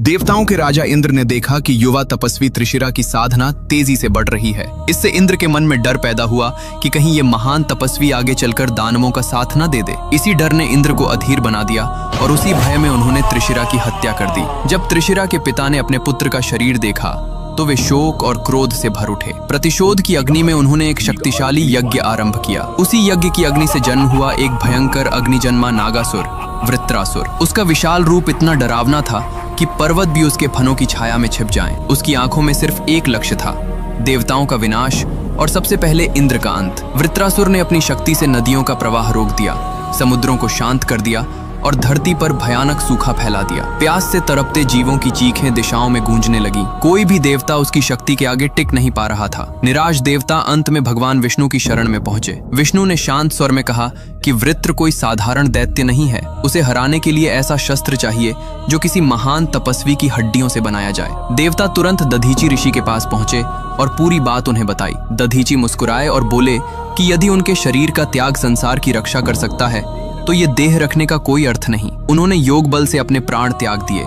देवताओं के राजा इंद्र ने देखा कि युवा तपस्वी त्रिशिरा की साधना तेजी से बढ़ रही है। इससे इंद्र के मन में डर पैदा हुआ कि कहीं ये महान तपस्वी आगे चलकर दानवों का साथ न दे दे। इसी डर ने इंद्र को अधीर बना दिया और उसी भय में उन्होंने त्रिशिरा की हत्या कर दी। जब त्रिशिरा के पिता ने अपने पुत्र का शरीर देखा तो वे शोक और क्रोध से भर उठे। प्रतिशोध की अग्नि में उन्होंने एक शक्तिशाली यज्ञ आरंभ किया। उसी यज्ञ की अग्नि से जन्म हुआ एक भयंकर अग्निजन्मा नागासुर, वृत्रासुर। उसका विशाल रूप इतना डरावना था कि पर्वत भी उसके फनों की छाया में छिप जाएं। उसकी आंखों में सिर्फ एक लक्ष्य था, देवताओं का विनाश और सबसे पहले इंद्र का अंत। वृत्रासुर ने अपनी शक्ति से नदियों का प्रवाह रोक दिया, समुद्रों को शांत कर दिया और धरती पर भयानक सूखा फैला दिया। प्यास से तड़पते जीवों की चीखें दिशाओं में गूंजने लगी। कोई भी देवता उसकी शक्ति के आगे टिक नहीं पा रहा था। निराश देवता अंत में भगवान विष्णु की शरण में पहुंचे। विष्णु ने शांत स्वर में कहा कि वृत्र कोई साधारण दैत्य नहीं है। उसे हराने के लिए ऐसा शस्त्र चाहिए जो किसी महान तपस्वी की हड्डियों से बनाया जाए। देवता तुरंत दधीची ऋषि के पास पहुंचे और पूरी बात उन्हें बताई। दधीची मुस्कुराए और बोले कि यदि उनके शरीर का त्याग संसार की रक्षा कर सकता है तो ये देह रखने का कोई अर्थ नहीं। उन्होंने योग बल से अपने प्राण त्याग दिए।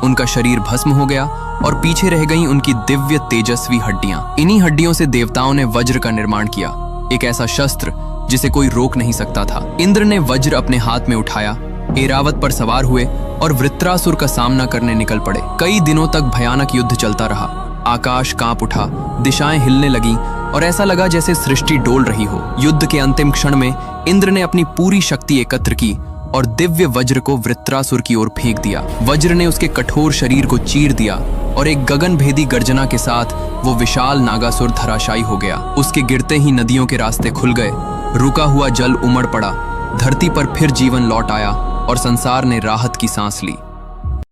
उनका शरीर भस्म हो गया और पीछे रह गईं उनकी दिव्य तेजस्वी हड्डियां। इन्हीं हड्डियों से देवताओं ने वज्र का निर्माण किया, एक ऐसा शस्त्र जिसे कोई रोक नहीं सकता था। इंद्र ने वज्र अपने हाथ में उठाया, ऐरावत पर सवार हुए और वृत्रासुर का सामना करने निकल पड़े। कई दिनों तक भयानक युद्ध चलता रहा। आकाश कांप उठा, दिशाएं हिलने लगीं और ऐसा लगा जैसे सृष्टि डोल रही हो। युद्ध के अंतिम क्षण में इंद्र ने अपनी पूरी शक्ति एकत्र की और दिव्य वज्र को वृत्रासुर की ओर फेंक दिया। वज्र ने उसके कठोर शरीर को चीर दिया और एक गगनभेदी गर्जना के साथ वो विशाल नागासुर धराशायी हो गया। उसके गिरते ही नदियों के रास्ते खुल गए, रुका हुआ जल उमड़ पड़ा, धरती पर फिर जीवन लौट आया और संसार ने राहत की सांस ली।